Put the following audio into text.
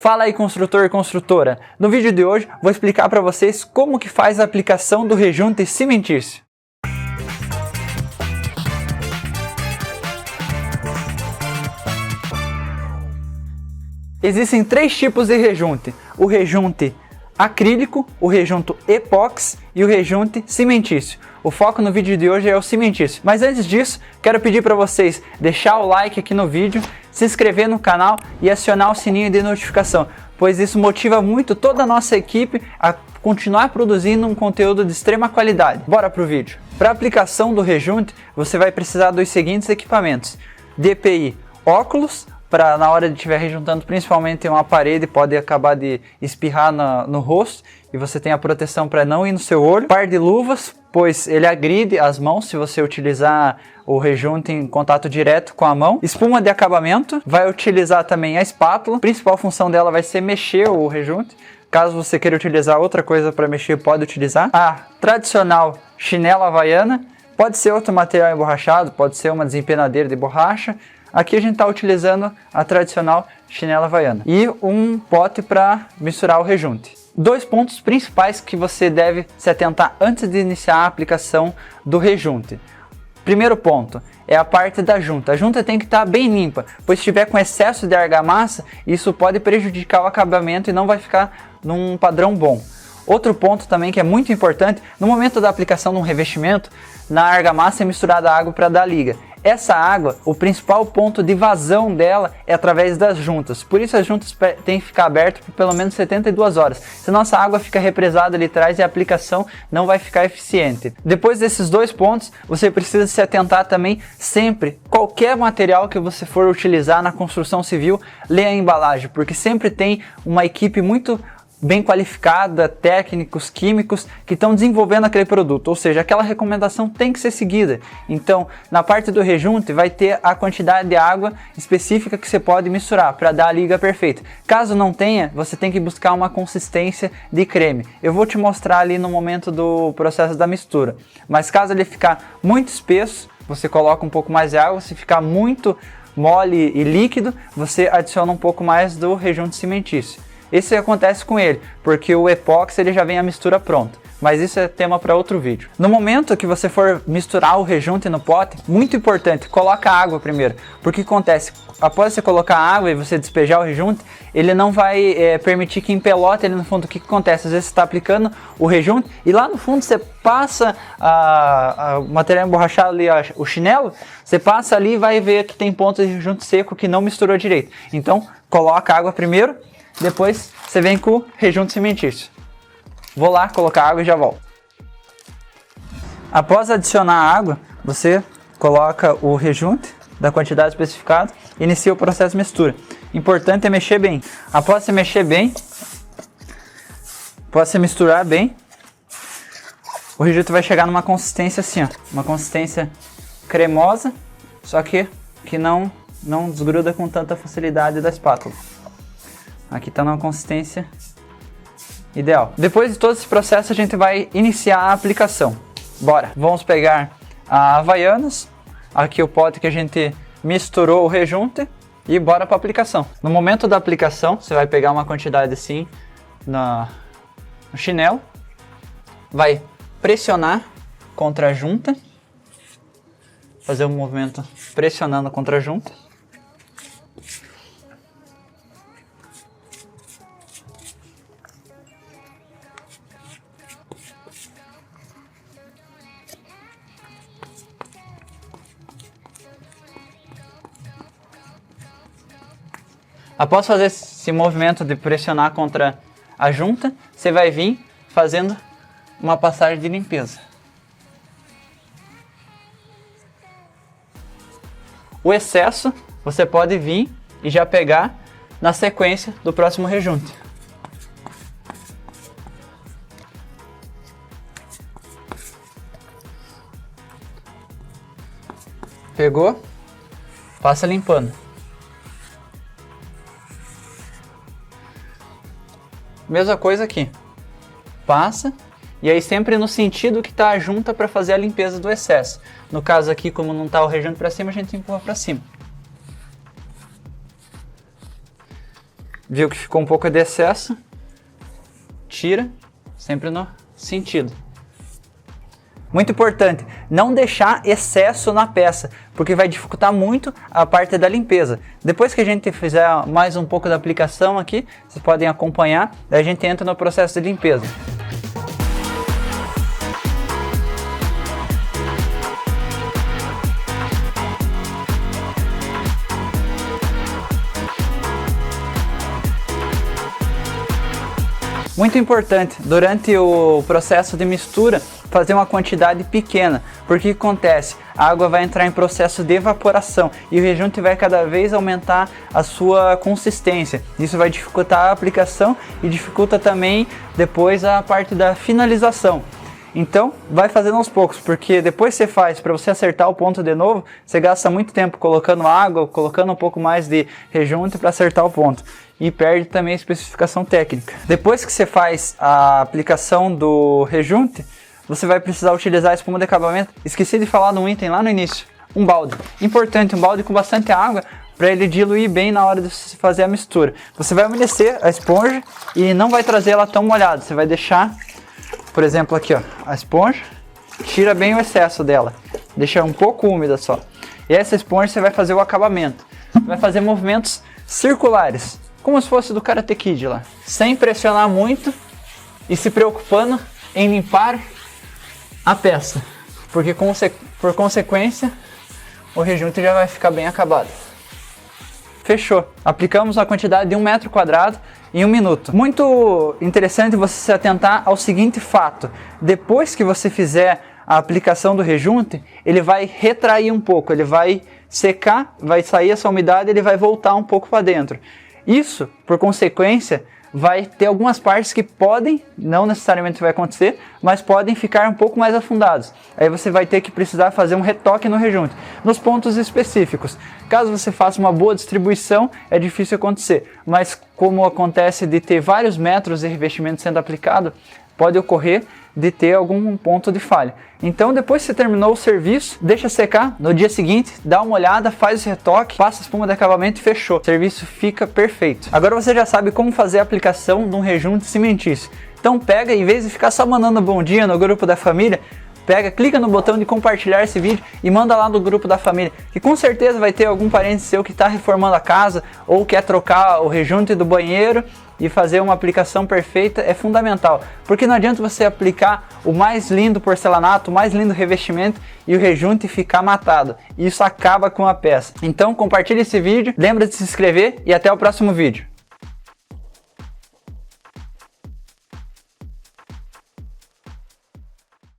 Fala aí, construtor e construtora! No vídeo de hoje vou explicar para vocês como que faz a aplicação do rejunte cimentício. Existem três tipos de rejunte: o rejunte acrílico, o rejunte epóxi e o rejunte cimentício. O foco no vídeo de hoje é o cimentício. Mas antes disso, quero pedir para vocês deixar o like aqui no vídeo, se inscrever no canal e acionar o sininho de notificação, pois isso motiva muito toda a nossa equipe a continuar produzindo um conteúdo de extrema qualidade. Bora pro vídeo. Para a aplicação do rejunte, você vai precisar dos seguintes equipamentos: DPI, óculos, para na hora de estiver rejuntando principalmente uma parede, pode acabar de espirrar no rosto e você tem a proteção para não ir no seu olho. Par de luvas, pois ele agride as mãos se você utilizar o rejunte em contato direto com a mão. Espuma de acabamento, vai utilizar também a espátula, a principal função dela vai ser mexer o rejunte. Caso você queira utilizar outra coisa para mexer, pode utilizar. A tradicional chinela havaiana, pode ser outro material emborrachado, pode ser uma desempenadeira de borracha. Aqui a gente está utilizando a tradicional chinela havaiana. E um pote para misturar o rejunte. Dois pontos principais que você deve se atentar antes de iniciar a aplicação do rejunte. Primeiro ponto é a parte da junta. A junta tem que estar bem limpa, pois se estiver com excesso de argamassa, isso pode prejudicar o acabamento e não vai ficar num padrão bom. Outro ponto também que é muito importante: no momento da aplicação de um revestimento, na argamassa é misturada água para dar liga. Essa água, o principal ponto de vazão dela é através das juntas. Por isso as juntas têm que ficar abertas por pelo menos 72 horas. Senão essa água fica represada ali atrás e a aplicação não vai ficar eficiente. Depois desses dois pontos, você precisa se atentar também sempre. Qualquer material que você for utilizar na construção civil, lê a embalagem, porque sempre tem uma equipe muito bem qualificada, técnicos, químicos, que estão desenvolvendo aquele produto, ou seja, aquela recomendação tem que ser seguida. Então, na parte do rejunte vai ter a quantidade de água específica que você pode misturar para dar a liga perfeita. Caso não tenha, você tem que buscar uma consistência de creme. Eu vou te mostrar ali no momento do processo da mistura. Mas caso ele ficar muito espesso, você coloca um pouco mais de água. Se ficar muito mole e líquido, você adiciona um pouco mais do rejunte cimentício. Isso acontece com ele, porque o epóxi ele já vem a mistura pronta, mas isso é tema para outro vídeo. No momento que você for misturar o rejunte no pote, muito importante, coloca água primeiro, porque acontece, após você colocar água e você despejar o rejunte, ele não vai permitir que empelote ele no fundo. O que acontece? Às vezes você está aplicando o rejunte e lá no fundo você passa o material emborrachado ali, o chinelo, você passa ali e vai ver que tem pontos de rejunte seco que não misturou direito. Então coloca água primeiro, depois você vem com o rejunte cimentício. Vou lá colocar água e já volto. Após adicionar a água, você coloca o rejunte da quantidade especificada e inicia o processo de mistura. Importante é mexer bem. Após você mexer bem, após você misturar bem, o rejunte vai chegar numa consistência assim, ó, uma consistência cremosa, só que não desgruda com tanta facilidade da espátula. Aqui está numa consistência ideal. Depois de todo esse processo, a gente vai iniciar a aplicação. Bora! Vamos pegar a Havaianas, aqui o pote que a gente misturou o rejunte, e bora para a aplicação. No momento da aplicação, você vai pegar uma quantidade assim no chinelo, vai pressionar contra a junta, fazer um movimento pressionando contra a junta. Após fazer esse movimento de pressionar contra a junta, você vai vir fazendo uma passagem de limpeza. O excesso você pode vir e já pegar na sequência do próximo rejunte. Pegou? Passa limpando. Mesma coisa aqui. Passa, e aí sempre no sentido que está a junta para fazer a limpeza do excesso. No caso aqui, como não está o rejunte para cima, a gente empurra para cima. viu que ficou um pouco de excesso, tira, sempre no sentido. Muito importante, não deixar excesso na peça, porque vai dificultar muito a parte da limpeza. Depois que a gente fizer mais um pouco da aplicação aqui, vocês podem acompanhar, daí a gente entra no processo de limpeza. Muito importante, durante o processo de mistura, fazer uma quantidade pequena, porque o que acontece? A água vai entrar em processo de evaporação e o rejunte vai cada vez aumentar a sua consistência. Isso vai dificultar a aplicação e dificulta também depois a parte da finalização. Então, vai fazendo aos poucos, porque depois que você faz, para você acertar o ponto de novo, você gasta muito tempo colocando água, colocando um pouco mais de rejunte para acertar o ponto. E perde também a especificação técnica. Depois que você faz a aplicação do rejunte, você vai precisar utilizar a espuma de acabamento. Esqueci de falar de um item lá no início, um balde. Importante, um balde com bastante água, para ele diluir bem na hora de você fazer a mistura. Você vai umedecer a esponja e não vai trazer ela tão molhada, você vai deixar... Por exemplo, aqui ó, a esponja, tira bem o excesso dela, deixa um pouco úmida só. E essa esponja você vai fazer o acabamento, vai fazer movimentos circulares, como se fosse do Karate Kid lá, sem pressionar muito e se preocupando em limpar a peça, porque por consequência o rejunte já vai ficar bem acabado. Fechou. Aplicamos a quantidade de 1 metro quadrado em 1 minuto. Muito interessante você se atentar ao seguinte fato. Depois que você fizer a aplicação do rejunte, ele vai retrair um pouco, ele vai secar, vai sair essa umidade, ele vai voltar um pouco para dentro. Isso, por consequência, vai ter algumas partes que podem, não necessariamente vai acontecer, mas podem ficar um pouco mais afundados. Aí você vai ter que precisar fazer um retoque no rejunte, nos pontos específicos. Caso você faça uma boa distribuição, é difícil acontecer, mas como acontece de ter vários metros de revestimento sendo aplicado, pode ocorrer de ter algum ponto de falha. Então depois que você terminou o serviço, deixa secar, no dia seguinte dá uma olhada, faz esse retoque, passa a espuma de acabamento e fechou. O serviço fica perfeito. Agora você já sabe como fazer a aplicação de um rejunte cimentício. Então pega, em vez de ficar só mandando bom dia no grupo da família, pega, clica no botão de compartilhar esse vídeo e manda lá no grupo da família, que com certeza vai ter algum parente seu que está reformando a casa ou quer trocar o rejunte do banheiro e fazer uma aplicação perfeita. É fundamental, porque não adianta você aplicar o mais lindo porcelanato, o mais lindo revestimento e o rejunte ficar matado. Isso acaba com a peça. Então compartilhe esse vídeo, lembra de se inscrever e até o próximo vídeo.